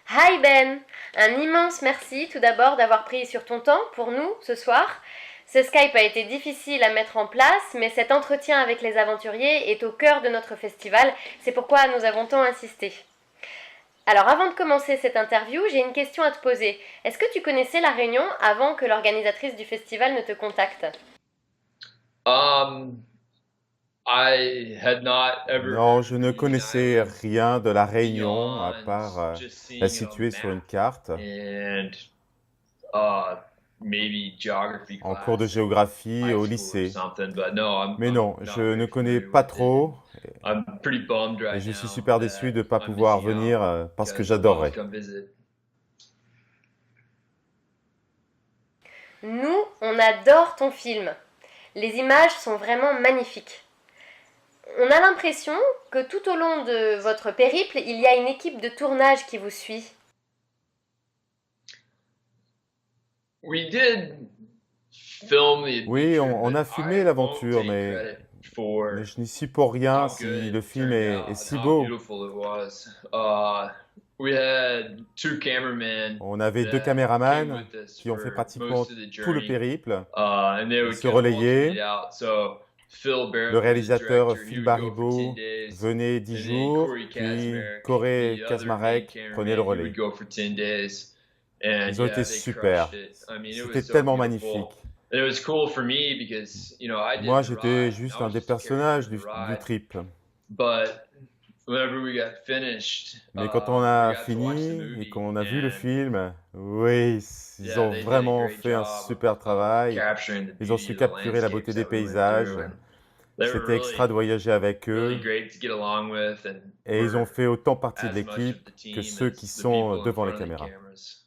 Hi Ben, un immense merci tout d'abord d'avoir pris sur ton temps pour nous ce soir. Ce Skype a été difficile à mettre en place, mais cet entretien avec les aventuriers est au cœur de notre festival, c'est pourquoi nous avons tant insisté. Alors avant de commencer cette interview, j'ai une question à te poser. Est-ce que tu connaissais La Réunion avant que l'organisatrice du festival ne te contacte? Um, I had not ever Non, heard je of ne the United connaissais rien de la Réunion à beyond part just la seeing it on a situer sur une map carte and uh, maybe geography en cours de class in géographie high au school or lycée. something. But no, I'm Mais I'm non, je not ne very connais familiar pas with it, and trop I'm pretty bummed et right je suis now super déçu that de ne pas I'm pouvoir missing venir out parce que because I'd love to j'adorerais. come visit. Nous, on adore ton film. Les images sont vraiment magnifiques. On a l'impression que tout au long de votre périple, il y a une équipe de tournage qui vous suit. We did film the Oui, adventure, on but a I filmé won't l'aventure, take credit mais for je n'y suis pour rien how si good le it film turned est out and si how beau. beautiful it was. We had two cameramen On avait deux that came caméramans with us qui ont fait for most pratiquement of the tout le journey, périple. and they Ils would se kind of alternate relayaient. out. So Phil Le Barrett was the réalisateur director. He Phil would go for 10 Baribeau days, venait 10 and then jours, Corey puis Kazmarek, Corey the other main Kazmarek prenait le cameraman, he would relais. go for 10 days. And Ils ont été yeah, they crushed super. it. I mean, it was C'était so tellement magnifique. beautiful. And it was cool for me because, I did Moi, the j'étais ride and juste I un was des just a character personnages in the du ride. trip. But whenever we got finished, Mais quand on we a got to watch the fini et movie, qu'on a vu le and film, oui, ils yeah, ont they did a vraiment great fait un job super of travail. capturing the Ils ont beauty su of the capturer la beauté landscapes des that we went paysages. through, and they were C'était extra de voyager avec really eux. great to get along with, and Et ils ont were fait autant partie de as much of l'équipe the que team ceux qui as the sont people in devant les front of the caméras. cameras.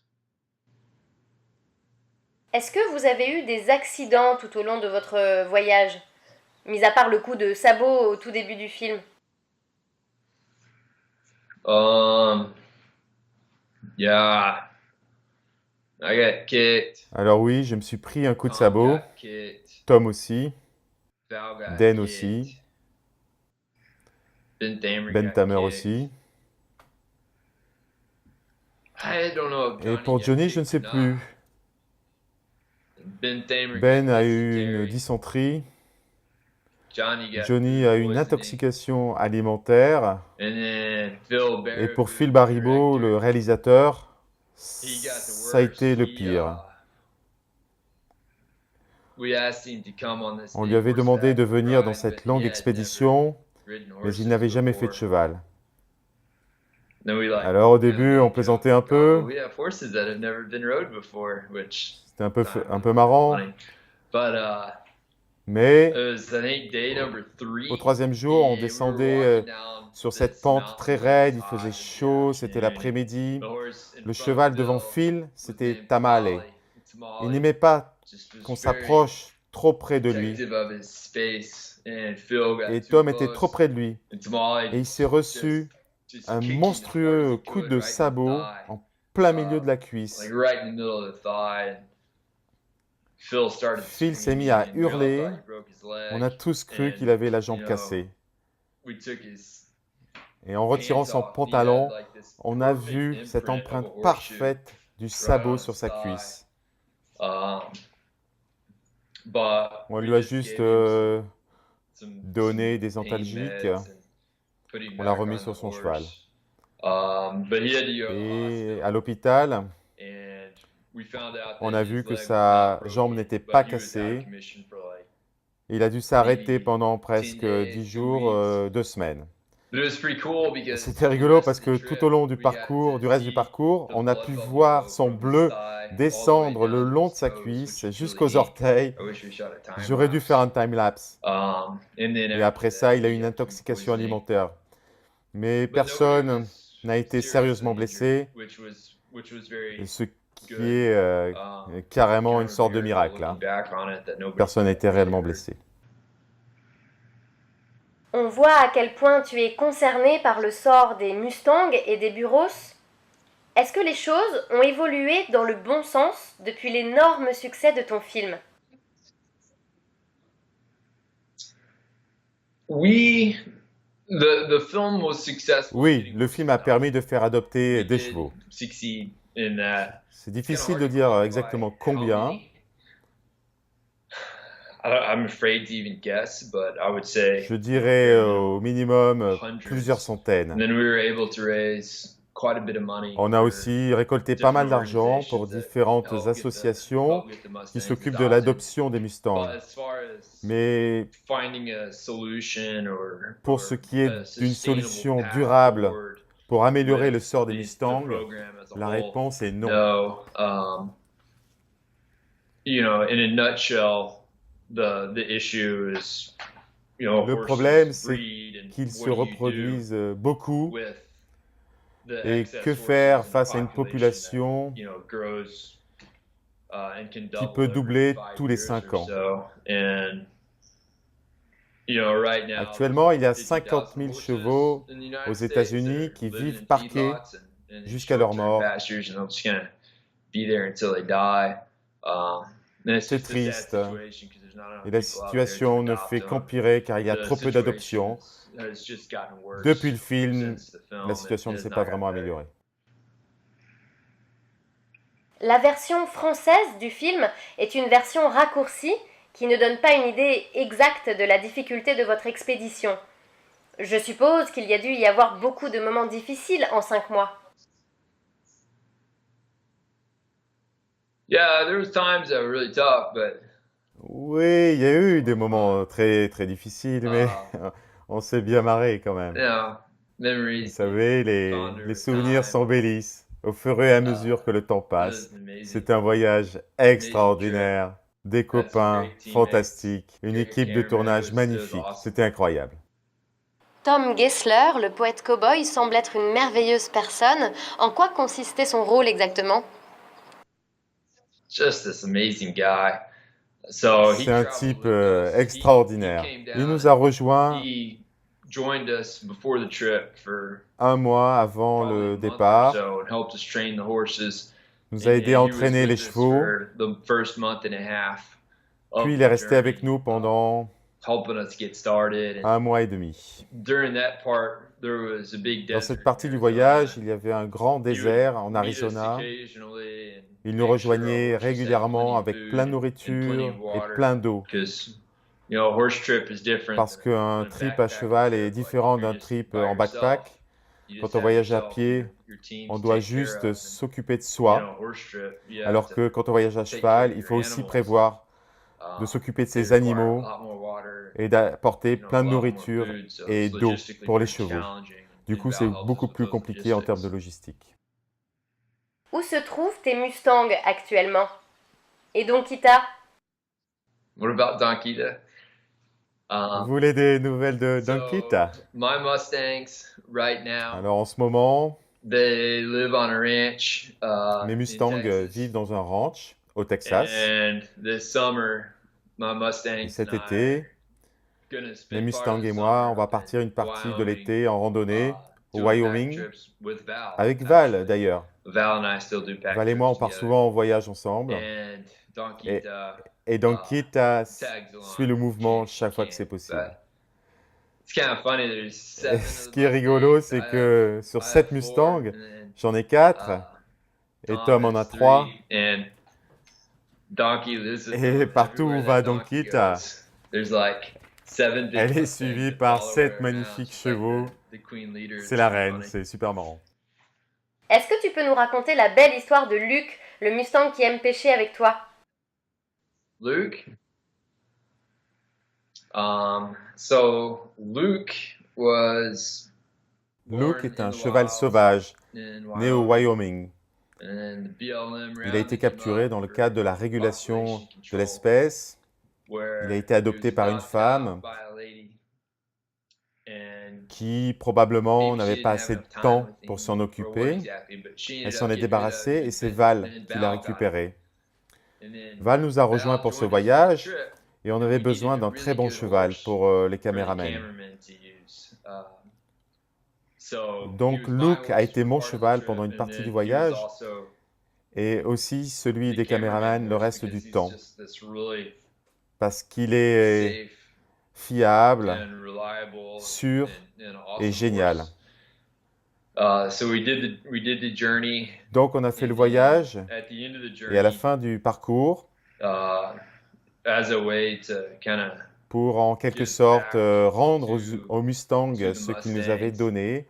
Est-ce que vous avez eu des accidents tout au long de votre voyage, mis à part le coup de sabot au tout début du film? Yeah, I got kicked. Alors oui, je me suis pris un coup de Tom sabot. got kicked. Tom aussi. Val got Dan aussi. kicked. Ben Thamer Ben got Tamer kicked. aussi. I don't know if Et Johnny pour got Johnny, je ne kicked or sais not. plus. Ben Thamer Ben got a eu une dysentery. dysenterie. Johnny got Johnny food a eu une poisoning. intoxication alimentaire. And then Phil Et Barrett, pour who Phil was the Baribeau, le director, réalisateur, he got the ça a été worst. le pire. We asked him to come on this On lui big avait demandé de horseback venir dans ride, cette but he longue had never expédition, ridden mais il horses n'avait jamais fait de before. cheval. Then we Alors au kind of début, made on a plaisantait joke, un like, oh, peu. well, we have horses that have never been rode before, which C'était time un was peu marrant. funny. But Mais it was, I think, day number au 3, troisième jour, on and we were descendait walking down sur cette this pente très mountain when it raide, was il faisait hot in the chaud, c'était afternoon, and l'après-midi. the horse in Le front of cheval devant Phil Phil, was c'était named Tamale. Il Tamale n'aimait pas just was qu'on very s'approche trop près de lui. protective of his space, and Phil got Et too Tom était trop close, près de lui. and Tamale Et il s'est reçu just un kicked him as hard as monstrueux he coup could de right in the sabot thigh, en plein milieu de la like cuisse. right in the middle of the thigh. And Phil started Phil s'est mis à screaming, and we all hurler. thought he broke his On a leg. tous cru And qu'il avait la jambe you know, cassée. we took his Et en retirant pants son off, and he had pantalon, like this on a perfect vu cette imprint of a empreinte horseshoe parfaite du right sabot on sur his sa thigh. cuisse. Um, but On we lui a just juste gave him donné some des pain antalgiques. meds and put him On l'a back remis on sur the son cheval. horse. But he had to go to the Et à hospital, l'hôpital, and we found out on that a his vu que leg was sa not jambe broken, n'était but pas he was out of cassée. commission for like Il a dû s'arrêter maybe pendant 10 presque 10 days, 2 jours, weeks. 2 semaines. But it was pretty cool Et because c'était on the rigolo rest parce of the que tout au trip long du we got parcours, to du reste du see parcours, the on a blood pu bubble voir go son from his bleu thigh all the way descendre le down to long de his sa toes, cuisse which was jusqu'aux really neat. orteils. I wish we shot a time J'aurais dû faire un lapse. time-lapse. And then Et after après ça, that, il a eu he une got food intoxication poisoning. alimentaire. Mais But nobody personne n'a was été seriously sérieusement injured, blessé, which was et very ce qui good. est carrément Kind une of a sorte de miracle miracle. looking back on it that nobody Personne n'a été really réellement hurt. blessé. On voit à quel point tu es concerné par le sort des Mustangs et des Burros. Est-ce que les choses ont évolué dans le bon sens depuis l'énorme succès de ton film? We The film was successful in Oui, getting le horses film a permis adopted. de faire adopter It des did chevaux. succeed in that. C'est It's kind of difficile hard de to dire quantify exactement how combien. many. I'm afraid to even guess, but I would say, Je you know, dirais bare au minimum, minimum plusieurs hundreds. And centaines. then we were able to raise quite a bit of money On a for aussi récolté pas mal different d'argent pour organizations that différentes associations help get the qui Mustangs s'occupent de adopted. l'adoption des Mustangs. But as far as Mais finding a solution pour ce qui est a d'une sustainable solution path durable forward pour améliorer le with sort des the Mustangs, program as a la whole, réponse est non. no. You know, in a nutshell, the issue is, you know, Le horses problème, c'est breed and qu'ils se what do you do reproduisent beaucoup. with the Et excess que horses faire in a face à une population population that, you know, grows and can qui double peut every doubler 5 tous les years 5 or ans? so. And you know, right now Actuellement, il y a there's 50 50,000 000 horses chevaux in the aux United States that États-Unis are qui living vivent in parqués feedlots and in jusqu'à leur short-term mort. pastures, and they're just gonna be there until they die. And it's C'est just a sad triste. situation because there's not enough Et la people out there to situation ne adopt fait them. qu'empirer car il y a The trop peu situation d'adoptions. has just gotten worse Depuis le film, since the la film. situation It ne has s'est not pas gotten vraiment better. améliorée. La version française du film est une version raccourcie qui ne donne pas une idée exacte de la difficulté de votre expédition. Je suppose qu'il y a dû y avoir beaucoup de moments difficiles en 5 mois. Yeah, there was times that were really tough, but Oui, il y a eu des moments très très difficiles, mais on s'est bien marré quand même. you know, Vous memories savez, les souvenirs s'embellissent au fur et à mesure que le temps passe. C'est un voyage extraordinaire, des copains fantastiques, une équipe de tournage magnifique. C'était incroyable. Tom Gessler, le poète cow-boy, semble être une merveilleuse personne. En quoi consistait son rôle exactement? Just this amazing guy. So he C'est un traveled type with us. extraordinaire. He came Il nous down a rejoints He joined us before the trip for un mois avant probably le a month or départ. so and helped us train the horses. Nous a aidé à And he was entraîner les with us chevaux. for the first month and a half of Puis il the est resté avec journey, nous pendant helping us get started. And un mois et demi. during that part, there was a big Dans desert cette in partie du Arizona. voyage, il y avait un grand He would désert en meet us Arizona. occasionally and Il nous make sure our rejoignait horses had régulièrement plenty of avec food plein de and plenty nourriture of et water, plein d'eau. because you know, a horse trip is different Parce than qu'un a trip à backpacking cheval trip. est Like, différent if you're d'un just trip by en backpack. yourself, you Quand just on have voyage à yourself and pied, your team on to doit take care juste of. And, s'occuper de you soi. know, a horse trip, you have Alors to que quand on voyage à take care cheval, of il your faut aussi animals. prévoir de Um, s'occuper de they ses require a animaux lot more water, et d'apporter you know, a plein de lot more nourriture food, so et it's d'eau logistically pour les very chevaux. challenging. Du And coup, Val c'est helps us beaucoup with plus those compliqué en termes de logistics. logistique. Où se trouvent tes Mustangs actuellement? Et Donkita? What about Donkita? Vous voulez des nouvelles de Donkita? My Mustangs right now, Alors en ce moment, they live on a ranch mes in Mustangs Texas. vivent dans un ranch au Texas. And this summer, my Mustangs Et cet and I été, are gonna mes spend part Mustangs of et the moi, on summer va up partir in une partie de Wyoming, l'été en randonnée au doing Wyoming back trips with Val, avec Val actually. d'ailleurs. Val and I still do back Val et moi, on trips part together. souvent en voyage ensemble. And Donkita Et Donkita tags along suit le mouvement occasionally chaque fois que she c'est can, possible. but it's kind of funny. There's Et 7 ce of qui est the rigolo, Mustangs. c'est que sur I 7 have 4, Mustangs, and then j'en ai 4 et Tom en a 3. And Donkey lives with Et them partout où everywhere va that donkey Donkita, goes. There's like 7 big elle est Mustangs suivie that par follow 7 her around, magnifiques just like chevaux. the queen leader. C'est It's la kinda reine, funny. c'est super marrant. Est-ce que tu peux nous raconter la belle histoire de Luke, le Mustang qui aime pêcher avec toi? Luke. So Luke was Luke born est in un the cheval wild sauvage, in né au Wyoming. Wyoming. And the BLM Il a été capturé dans le cadre de la régulation de control, l'espèce. where Il a été adopté he was par une adopted femme out by a lady. And qui probablement maybe she n'avait didn't pas have assez de enough time temps with pour him s'en or what occuper. exactly, but she ended Elle s'en up est getting rid of débarrassée him, et c'est and Val then qui l'a Val got him. récupéré. And then Val nous a rejoints Val pour ce joined us for the voyage trip, et on and avait we besoin needed a d'un très really bon good cheval horse pour les for the caméramans. cameramen to use. So he Donc was my Luke a horse été for mon part of the cheval trip, pendant une and partie then du he was voyage also et aussi celui the des cameraman caméramans le horse reste because du he's temps just this really parce qu'il est safe fiable, and reliable sûr and et awesome génial. horse. So we did the journey. Donc on a fait le And voyage at the end of the et à la journey, fin du parcours, as a way to kind of pour en quelque give sorte back rendre to aux Mustangs the ce qu'ils nous avaient Mustangs, donné,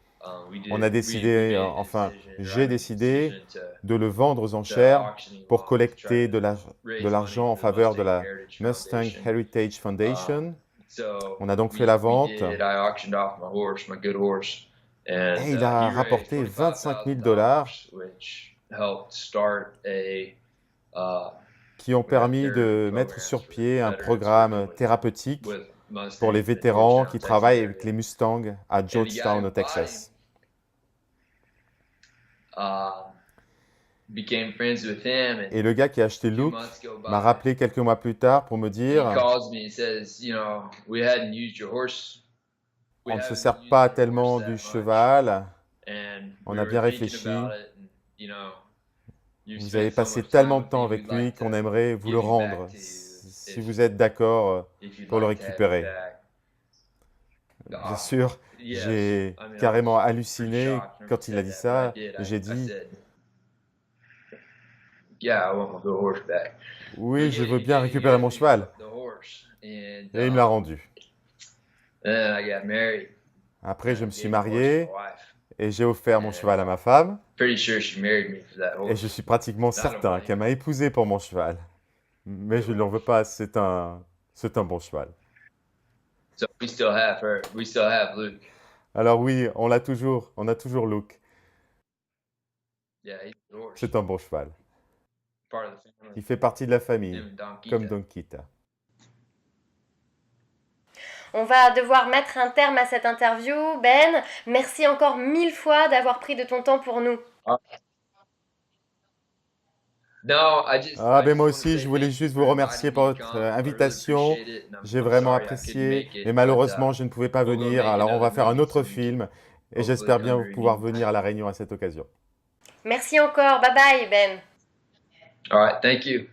we on a we décidé, made a enfin decision, or I j'ai made a décidé decision de le vendre aux to enchères auctioning pour off, to collecter try to de raise l'argent en money for the faveur de Mustang la Heritage Mustang Foundation. Heritage Foundation. So On a donc fait la vente I auctioned off my horse, my good horse, and et il a he raised rapporté 25 000 dollars $25,000, which helped start qui ont permis therapy de mettre programs sur for pied un veterans programme working thérapeutique with Mustangs pour les in the vétérans qui Georgetown, Texas travaillent area. avec les Mustangs à And the guy Georgetown who au bought Texas. him, became friends with him, and Et le gars qui a acheté a few Luke months go m'a by. rappelé quelques mois plus tard pour me He dire calls me and says, we hadn't used your horse. We on ne se haven't sert used pas your horse tellement that du much. cheval, And on we a were bien thinking réfléchi. about it, and, you've Vous spent avez so passé much time tellement de with temps me, avec we'd lui like qu'on to aimerait vous le give him back rendre, to you si if vous êtes d'accord you'd pour le like to have him récupérer. back. Bien Ah, sûr, yes. j'ai I mean, I carrément was pretty halluciné shocked when he quand il a said dit that, but ça. I did. J'ai I dit, said, yeah, I want my good horse back. oui, But je yeah, veux he bien gave récupérer mon me cheval. the horse, and Et il me l'a rendu. then I got married. Après, je me I suis gave the horse to my marié wife. et j'ai offert mon cheval à ma femme. Pretty sure she married me for that Et je horse. suis pratiquement I don't certain blame qu'elle her. m'a épousé pour mon cheval. Mais je ne lui en veux pas, c'est un bon cheval. So we still have her. We still have Luke. Alors oui, on a toujours Luke. Yeah, he's the horse. C'est un bon cheval. Part of the family. Il fait partie de la famille, Him and Don comme Kita. Don Kita. On va devoir mettre un terme à cette interview. Ben, merci encore 1000 fois d'avoir pris de ton temps pour nous. No, Ah ben moi aussi, je voulais juste vous remercier pour votre invitation. J'ai vraiment apprécié, mais malheureusement, je ne pouvais pas venir. Alors on va faire un autre film et j'espère bien pouvoir venir à La Réunion à cette occasion. Merci encore. Bye bye, Ben. All right, thank you.